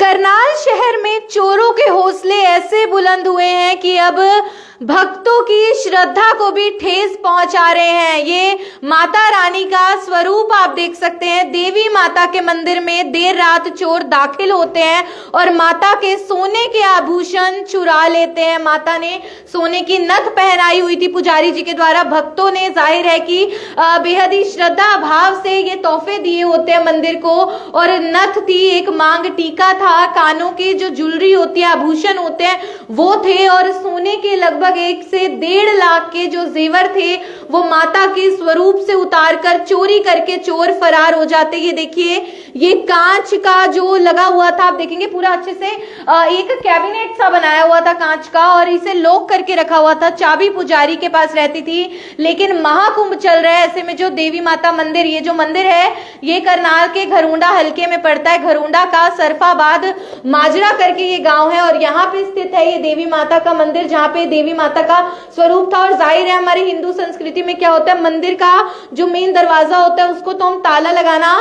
करनाल शहर में चोरों के हौसले ऐसे बुलंद हुए हैं कि अब भक्तों की श्रद्धा को भी ठेस पहुंचा रहे हैं। ये माता रानी का स्वरूप आप देख सकते हैं। देवी माता के मंदिर में देर रात चोर दाखिल होते हैं और माता के सोने के आभूषण चुरा लेते हैं। माता ने सोने की नथ पहनाई हुई थी पुजारी जी के द्वारा। भक्तों ने जाहिर है कि बेहद ही श्रद्धा भाव से ये तोहफे दिए होते हैं मंदिर को। और नथ थी, एक मांग टीका था, कानों की जो ज्वेलरी होती है, आभूषण होते हैं वो थे, और सोने के लगभग 1 से 1.5 लाख के जो जेवर थे वो माता के स्वरूप से उतारकर चोरी करके चोर फरार हो जाते। ये देखिए, ये कांच का जो लगा हुआ था, आप देखेंगे पूरा अच्छे से एक कैबिनेट सा बनाया हुआ था कांच का, और इसे लॉक करके रखा हुआ था। चाबी पुजारी के पास रहती थी। लेकिन महाकुंभ चल रहा है, ऐसे में जो देवी माता मंदिर, ये जो मंदिर है ये करनाल के घरुंडा हलके में पड़ता है। घरुंडा का सरफाबाद माजरा करके ये गांव है, और यहाँ पे स्थित है ये देवी माता का मंदिर, जहाँ पे देवी माता का स्वरूप था। और जाहिर है हमारी हिंदू संस्कृति में क्या होता है, मंदिर का जो मेन दरवाजा होता है उसको तो हम ताला लगाना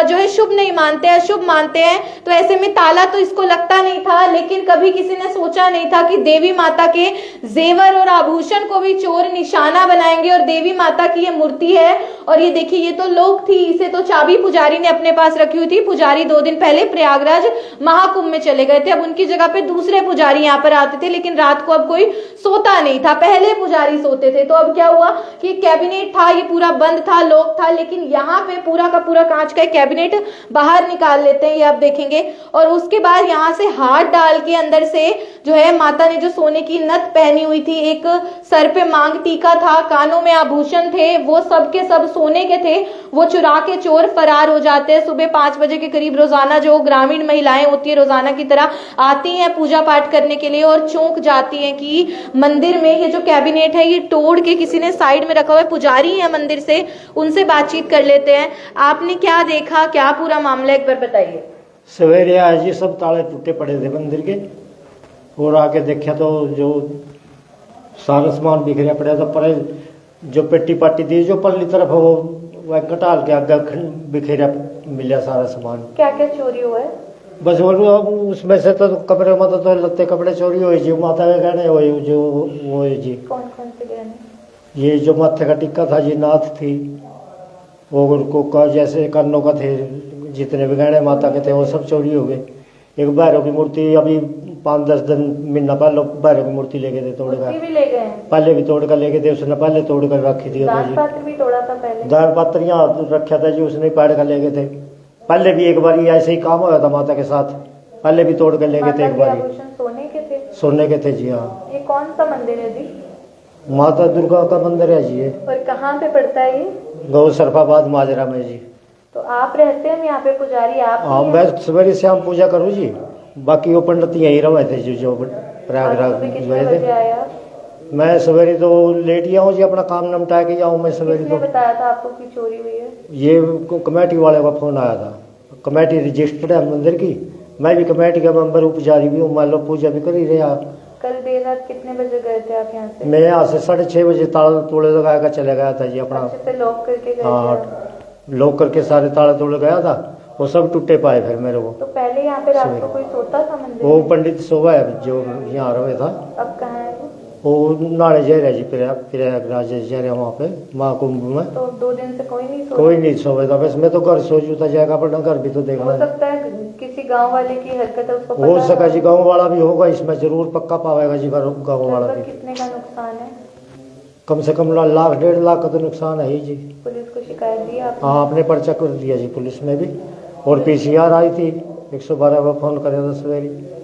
जो है शुभ नहीं मानते हैं, शुभ मानते हैं। तो ऐसे में ताला तो इसको लगता नहीं था, लेकिन कभी किसी ने सोचा नहीं था कि देवी माता के जेवर और आभूषण को भी चोर निशाना बनाएंगे। और देवी माता की ये मूर्ति है, और ये देखिए, ये तो लोक थी, इसे तो चाबी पुजारी ने अपने पास रखी हुई थी। पुजारी 2 दिन पहले प्रयागराज महाकुंभ में चले गए थे। अब उनकी जगह पे दूसरे पुजारी यहाँ पर आते थे, लेकिन रात को अब कोई सोता नहीं था, पहले पुजारी सोते थे। तो अब क्या हुआ कि कैबिनेट था, ये पूरा बंद था, लॉक था, लेकिन यहाँ पे पूरा का पूरा कांच का कैबिनेट बाहर निकाल लेते हैं, ये आप देखेंगे। और उसके बाद यहाँ से हाथ डाल के अंदर से जो है माता ने जो सोने की नथ पहनी हुई थी, एक सर पे मांग टीका था, कानों में आभूषण थे, वो सब के सब सोने के थे, वो चुरा के चोर फरार हो जाते हैं। सुबह 5 बजे के करीब रोजाना जो ग्रामीण महिलाएं होती है रोजाना की तरह आती हैं पूजा पाठ करने के लिए, और चौंक जाती हैं कि मंदिर में ये जो कैबिनेट है ये तोड़ के किसी ने साइड में रखा हुआ है। पुजारी है मंदिर से, उनसे बातचीत कर लेते हैं। आपने क्या देखा, क्या पूरा मामला, एक बार बताइए। सवेरे आज जी सब ताले टूटे पड़े थे मंदिर के, और आके देखा तो जो सारा सामान बिखरा पड़ा था। पर जो पेटी पाटी थी जो पल्ली तरफ है वो कटाल के आगे बिखेरा मिला सारा सामान। क्या क्या चोरी हुआ है? बस वो उसमें से तो कपड़े में तो लत्ते कपड़े चोरी हुए जी, माता के गहने हुए जो वो जी। कौन कौन से गहने? ये जो माथे का टिक्का था जी, नाथ थी, वो का जैसे कानों का थे, जितने भी गहने माता के थे वो सब चोरी हो गए। एक भैरव की मूर्ति अभी 5-10 दिन महीना पहले भैरव की मूर्ति ले गए थे, तोड़ कर भी ले गए। पहले भी तोड़ कर ले गए थे, उसने पहले तोड़ कर रखी थी। दान पात्र भी तोड़ा था पहले, दान पात्र यहाँ रखा था जी, उसने पाड़ कर ले गए थे। पहले भी एक बार ऐसे ही काम हुआ था माता के साथ, पहले भी तोड़ कर ले गए थे एक बार। सोने के थे? सोने के थे जी हाँ। ये कौन सा मंदिर है जी? माता दुर्गा का मंदिर है जी ये। और कहाँ पे पड़ता है ये? गौ सरफाबाद माजरा में जी। तो आप रहते हैं यहाँ पे पुजारी आप? हाँ, मैं सवेरे शाम पूजा करूँ जी, बाकी वो पंडित यही रहे थे जो प्रयागराज गए थे। मैं सवेरे तो लेट ही आऊँ जी, अपना काम निपटा के जाऊँ मैं सवेरे। तो बताया था आपको कि चोरी हुई है? ये कमेटी वाले का फोन आया था। कमेटी रजिस्टर्ड है मंदिर की, मैं भी कमेटी का मेंबर हूँ, पुजारी भी हूँ, मान लो पूजा भी कर ही रहा। कल देर रात कितने बजे गए थे आप यहाँ से? मैं यहाँ से 6:30 बजे ताला तोड़े लगा कर चले गया था जी अपना। लॉक करके गए? हाँ, लॉक करके सारे ताला तोड़े गया था, वो सब टूटे पाए फिर मेरे को। तो पहले यहाँ पे रात को कोई सोता था मंदिर? वो पंडित सोवा है जो यहाँ रहे था। अब कहाँ है वो? नाड़े जा रहा जी, प्रयागराज जा रहा वहाँ पे महाकुंभ में। तो 2 दिन से कोई नहीं सोया था। बस मैं तो घर सो जूता जाएगा, अपना घर भी तो देखना हो सकता है। किसी गांव वाले की हरकत है, उसको हो सका जी, गांव वाला भी होगा इसमें, जरूर पक्का पावेगा जी गांव वाला भी। कितने का नुकसान है? कम से कम 1.5 लाख का तो नुकसान है ही जी। पुलिस को शिकायत दी आपने? हाँ, आपने पर्चा कर दिया जी पुलिस में भी, और PCR आई थी, 112 पर फोन करे था सवेरे।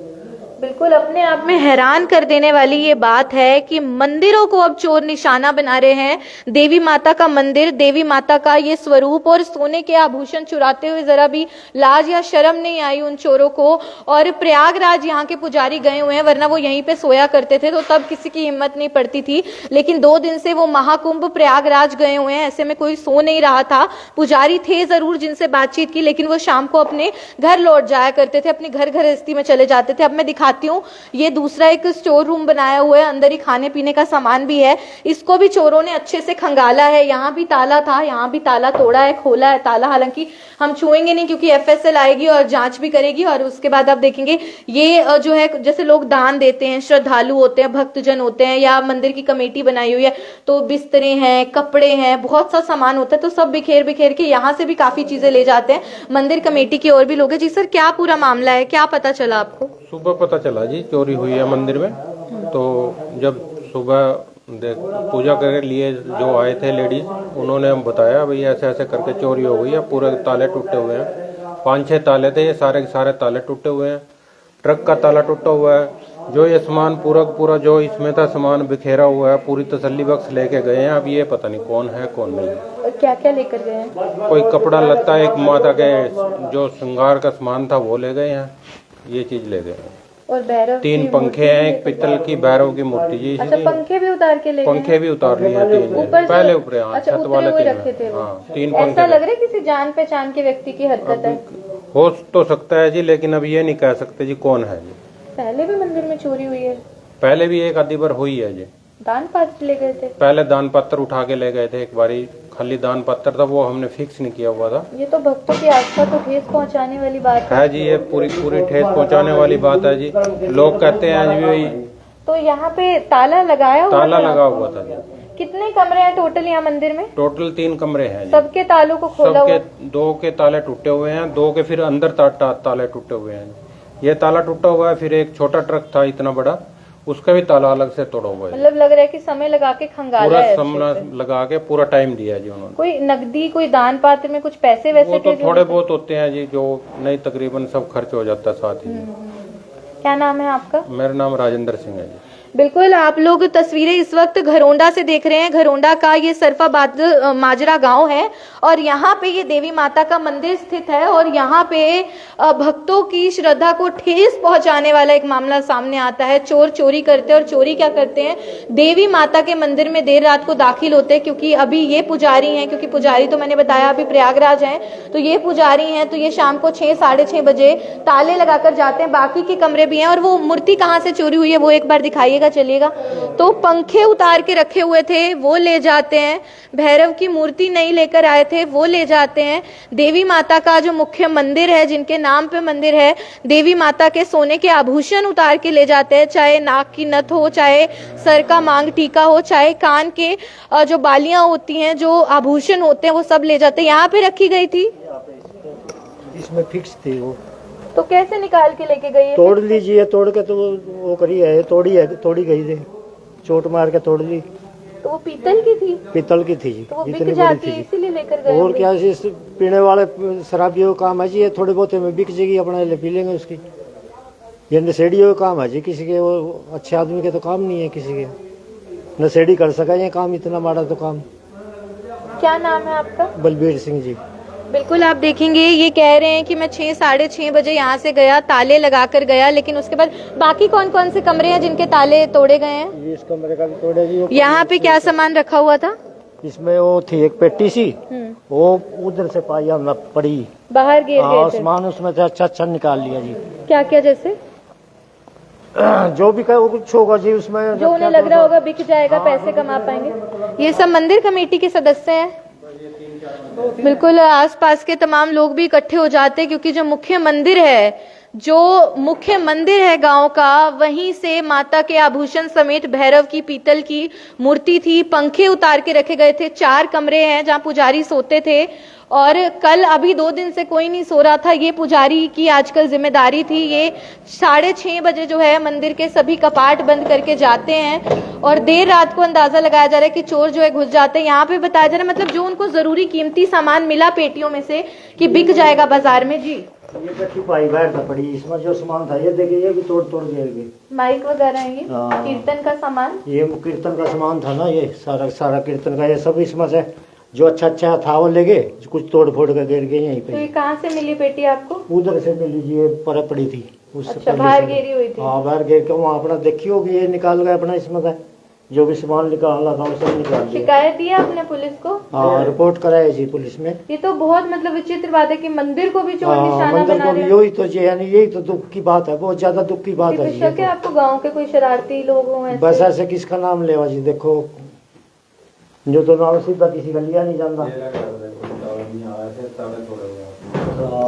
बिल्कुल अपने आप में हैरान कर देने वाली ये बात है कि मंदिरों को अब चोर निशाना बना रहे हैं। देवी माता का मंदिर, देवी माता का ये स्वरूप और सोने के आभूषण चुराते हुए जरा भी लाज या शर्म नहीं आई उन चोरों को। और प्रयागराज यहाँ के पुजारी गए हुए हैं, वरना वो यहीं पे सोया करते थे तो तब किसी की हिम्मत नहीं पड़ती थी। लेकिन 2 दिन से वो महाकुंभ प्रयागराज गए हुए हैं, ऐसे में कोई सो नहीं रहा था। पुजारी थे जरूर जिनसे बातचीत की, लेकिन वो शाम को अपने घर लौट जाया करते थे, अपनी घर गृहस्थी में चले जाते थे। अब मैं दिखाती दिखाती हूँ। ये दूसरा एक स्टोर रूम बनाया हुआ है, अंदर ही खाने पीने का सामान भी है। इसको भी चोरों ने अच्छे से खंगाला है। यहाँ भी ताला था, यहाँ भी ताला तोड़ा है, खोला है ताला। हालांकि हम छुएंगे नहीं क्योंकि FSL आएगी और जांच भी करेगी। और उसके बाद आप देखेंगे ये जो है, जैसे लोग दान देते हैं, श्रद्धालु होते हैं, भक्तजन होते हैं, या मंदिर की कमेटी बनाई हुई है, तो बिस्तरे हैं, कपड़े हैं, बहुत सा सामान होता है, तो सब बिखेर बिखेर के यहाँ से भी काफी चीजें ले जाते हैं। मंदिर कमेटी की और भी लोग हैं। जी सर, क्या पूरा मामला है, क्या पता चला आपको? सुबह पता चला जी चोरी हुई है मंदिर में। तो जब सुबह पूजा के लिए जो आए थे लेडीज, उन्होंने हम बताया भाई ऐसे ऐसे करके चोरी हो गई है, पूरे ताले टूटे हुए हैं। 5-6 ताले थे, ये सारे के सारे ताले टूटे हुए हैं। ट्रक का ताला टूटा हुआ है। जो ये सामान पूरा जो इसमें था सामान बिखेरा हुआ है, पूरी तसल्ली बख्श लेके गए हैं। अब ये पता नहीं कौन है कौन नहीं है। और क्या क्या लेकर गए हैं? कोई कपड़ा लत्ता, एक माता के जो श्रृंगार का सामान था वो ले गए हैं, ये चीज ले गए हैं। और भैरव 3 पंखे हैं, एक पित्तल की भैरव की मूर्ति जी। अच्छा, पंखे भी उतार के ले गए? पंखे भी उतार लिए हैं 3 ऊपर पहले ऊपर। हाँ, अच्छा, छत वाले 3 रखे थे वो। हाँ, 3 ऐसा पंखे। लग रहा है किसी जान पहचान के व्यक्ति की हरकत है। हो तो सकता है जी, लेकिन अब ये नहीं कह सकते जी कौन है जी। पहले भी मंदिर में चोरी हुई है? पहले भी एक आधी बार हुई है जी। दान पात्र ले गए थे? पहले दान पत्र उठा के ले गए थे एक बारी, खाली दान पत्र था, वो हमने फिक्स नहीं किया हुआ था। ये तो भक्तों की आस्था को ठेस पहुंचाने वाली बात है जी, ये पूरी ठेस पहुंचाने वाली बात है जी। लोग कहते हैं जी भाई। तो यहाँ पे ताला लगाया हुआ ताला था? लगा हुआ था जी। कितने कमरे हैं टोटल यहाँ मंदिर में? टोटल 3 कमरे हैं जी। सबके तालों को खोला हुआ? 2 के ताले टूटे हुए हैं, 2 के फिर अंदर ताले टूटे हुए हैं। ये ताला टूटा हुआ है। फिर एक छोटा ट्रक था इतना बड़ा, उसका भी ताला अलग से तोड़ा हुआ है। मतलब लग रहा है कि समय लगा के खंगाला है। पूरा समय लगा के पूरा टाइम दिया जी उन्होंने। कोई नकदी, कोई दान पात्र में कुछ पैसे वैसे वो तो थे? थोड़े बहुत होते हैं जी, जो नहीं तकरीबन सब खर्च हो जाता है साथ ही। क्या नाम है आपका? मेरा नाम राजेंद्र सिंह है जी। बिल्कुल, आप लोग तस्वीरें इस वक्त घरोंडा से देख रहे हैं। घरोंडा का ये सरफाबाद माजरा गांव है और यहाँ पे ये देवी माता का मंदिर स्थित है। और यहाँ पे भक्तों की श्रद्धा को ठेस पहुंचाने वाला एक मामला सामने आता है। चोर चोरी करते हैं और चोरी क्या करते हैं, देवी माता के मंदिर में देर रात को दाखिल होते हैं। क्योंकि अभी ये पुजारी हैं, क्योंकि पुजारी तो मैंने बताया अभी प्रयागराज हैं, तो ये पुजारी हैं, तो ये शाम को 6-6:30 बजे ताले लगाकर जाते हैं। बाकी के कमरे भी हैं। और वो मूर्ति कहाँ से चोरी हुई है वो एक बार दिखाइएगा, चलिएगा। तो पंखे उतार के रखे हुए थे वो ले जाते हैं, भैरव की मूर्ति नहीं लेकर आए थे वो ले जाते हैं। देवी माता का जो मुख्य मंदिर है, जिनके नाम पे मंदिर है, देवी माता के सोने के आभूषण उतार के ले जाते हैं। चाहे नाक की नथ हो, चाहे सर का मांग टीका हो, चाहे कान के जो बालियां होती हैं, जो आभूषण होते हैं, वो सब ले जाते हैं। यहाँ पे रखी गई थी, इसमें फिक्स थी वो। तो कैसे निकाल के लेके गई? तोड़ लीजिए, तोड़ के तो वो करी है, तोड़ी गई थी, चोट मार के तोड़ ली। तो वो पीतल की थी? पीतल की थी जी। तो वो बिक इतनी बड़ी जाती थी है जी। इसीलिए लेकर गए? और क्या इस पीने वाले शराबियों का काम है जी, ये थोड़े बहुत में बिक जाएगी, अपना ले पी लेंगे उसकी। ये नशेड़ियों का काम है जी, किसी के वो अच्छे आदमी के तो काम नहीं है, किसी के नशेड़ी कर सका ये काम, इतना माड़ा तो काम। क्या नाम है आपका? बलबीर सिंह जी। बिल्कुल, आप देखेंगे ये कह रहे हैं कि मैं 6-6:30 बजे यहाँ से गया, ताले लगाकर गया, लेकिन उसके बाद बाकी कौन कौन से कमरे हैं जिनके ताले तोड़े गए हैं? इस कमरे का भी तोड़े जी। यहाँ पे क्या सामान रखा हुआ था? इसमें वो थी एक पेटी सी, वो उधर से पाई हमने पड़ी, बाहर गिर गए थे? सामान उसमें से अच्छा निकाल लिया जी। क्या क्या? जैसे जो भी कहे वो कुछ होगा जी उसमें, जो उन्हें लग रहा होगा बिक जाएगा, पैसे कमा पाएंगे। ये सब मंदिर कमेटी के सदस्य हैं। बिल्कुल, आसपास के तमाम लोग भी इकट्ठे हो जाते हैं, क्योंकि जो मुख्य मंदिर है गांव का, वहीं से माता के आभूषण समेत भैरव की पीतल की मूर्ति थी। पंखे उतार के रखे गए थे। 4 कमरे हैं जहां पुजारी सोते थे। और कल अभी 2 दिन से कोई नहीं सो रहा था, ये पुजारी की आजकल जिम्मेदारी थी। ये 6:30 बजे जो है मंदिर के सभी कपाट बंद करके जाते हैं। और देर रात को अंदाजा लगाया जा रहा है कि चोर जो है घुस जाते हैं। यहाँ पे बताया जा रहा है, मतलब जो उनको जरूरी कीमती सामान मिला पेटियों में से, कि बिक जाएगा बाजार में। जी, ये गट्टी पाई बाहर था पड़ी, इसमें जो सामान था ये देखिए, ये भी तोड़ गिर गए। माइक वगैरह है, ये हाँ। कीर्तन का सामान, ये कीर्तन का सामान था ना, ये सारा कीर्तन का, ये सब इसमें से जो अच्छा था वो ले गए, कुछ तोड़ फोड़ कर गिर गए यहीं तो पे। ये कहाँ से मिली पेटी आपको? उधर से मिली जी, ये पर पड़ी थी उससे अच्छा, पहले बाहर से। गिरी हुई थी? हाँ, बाहर गिर के वहाँ अपना देखी होगी, ये निकाल गए अपना इसमें का जो भी सामान निकालना था वो सब निकाल दिया। शिकायत दी आपने पुलिस को? हाँ, रिपोर्ट कराई जी पुलिस में। ये तो बहुत मतलब विचित्र बात है कि मंदिर को भी चोर हाँ, निशाना मंदिर बना को रहे भी हैं। यही तो जी, यानी यही तो दुख की बात है, बहुत ज्यादा दुख की बात है जी। शक है आपको गांव के कोई शरारती लोग हों ऐसे? बस ऐसे किसका नाम लेवा जी, देखो जो तो नाम सीधा किसी का लिया नहीं जाता।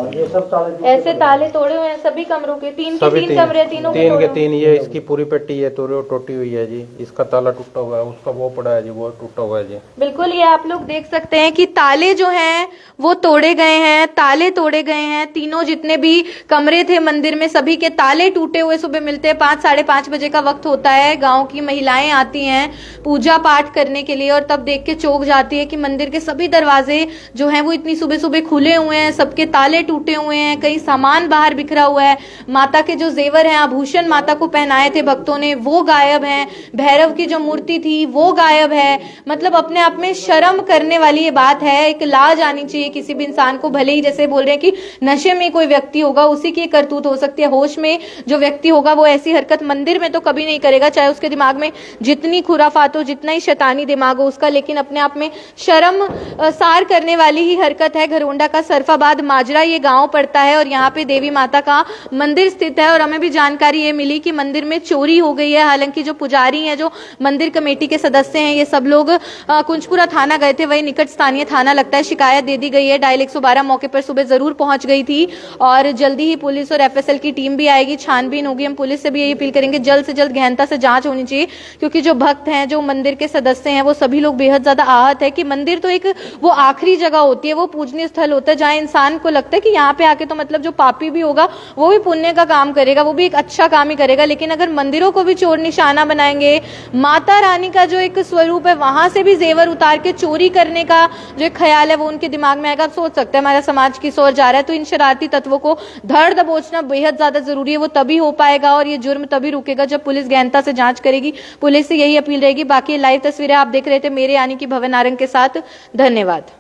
ये सब ताले ऐसे ताले तोड़े हुए हैं सभी कमरों के, तीन के तीन कमरे, तीनों के तीन तोड़े के हुए तीन, ये इसकी पूरी पेटी ये टूटी हुई है जी। इसका ताला टूटा हुआ है, उसका वो पड़ा है जी, वो टूटा हुआ है जी। बिल्कुल, ये आप लोग देख सकते हैं कि ताले जो हैं वो तोड़े गए हैं, ताले तोड़े गए हैं। तीनों जितने भी कमरे थे मंदिर में सभी के ताले टूटे हुए सुबह मिलते हैं। 5 साढ़े 5 बजे का वक्त होता है, गांव की महिलाएं आती हैं पूजा पाठ करने के लिए और तब देख के चौंक जाती है कि मंदिर के सभी दरवाजे जो हैं वो इतनी सुबह सुबह खुले हुए हैं, सबके ताले टूटे हुए हैं, कई सामान बाहर बिखरा हुआ है। माता के जो जेवर हैं, आभूषण माता को पहनाए थे भक्तों ने, वो गायब हैं। भैरव की जो मूर्ति थी वो गायब है। मतलब अपने आप में शर्म करने वाली ये बात है। एक लाज आनी चाहिए किसी भी इंसान को, भले ही जैसे बोल रहे हैं कि नशे में कोई व्यक्ति होगा उसी की करतूत हो सकती है, होश में जो व्यक्ति होगा वो ऐसी हरकत मंदिर में तो कभी नहीं करेगा, चाहे उसके दिमाग में जितनी खुराफात हो, जितना ही शैतानी दिमाग हो उसका, लेकिन अपने आप में शर्म सार करने वाली ही हरकत है। घरोंडा का सरफाबाद माजरा ये गांव पड़ता है और यहाँ पे देवी माता का मंदिर स्थित है और हमें भी जानकारी ये मिली कि मंदिर में चोरी हो गई है। हालांकि जो पुजारी हैं, जो मंदिर कमेटी के सदस्य हैं, ये सब लोग कुंजपुरा थाना गए थे, वही निकट स्थानीय थाना लगता है, शिकायत दे दी गई है। डायल 112 मौके पर सुबह जरूर पहुंच गई थी और जल्दी ही पुलिस और एफएसएल की टीम भी आएगी, छानबीन होगी। हम पुलिस से भी यही अपील करेंगे जल्द से जल्द गहनता से जांच होनी चाहिए, क्योंकि जो भक्त हैं, जो मंदिर के सदस्य हैं, वो सभी लोग बेहद ज्यादा आहत है कि मंदिर तो एक वो आखिरी जगह होती है, वो पूजनीय स्थल होता है जहां इंसान को लगता है कि यहाँ पे आके तो मतलब जो पापी भी होगा वो भी पुण्य का काम करेगा, वो भी एक अच्छा काम ही करेगा। लेकिन अगर मंदिरों को भी चोर निशाना बनाएंगे, माता रानी का जो एक स्वरूप है वहां से भी जेवर उतार के चोरी करने का जो एक ख्याल है वो उनके दिमाग में आएगा, आप सोच सकते हैं हमारा समाज किस ओर जा रहा है। तो इन शरारती तत्वों को धड़ दबोचना बेहद ज्यादा जरूरी है। वो तभी हो पाएगा और ये जुर्म तभी रुकेगा जब पुलिस गहनता से जांच करेगी। पुलिस से यही अपील रहेगी। बाकी लाइव तस्वीरें आप देख रहे थे मेरे यानी कि भवन नारंग के साथ। धन्यवाद।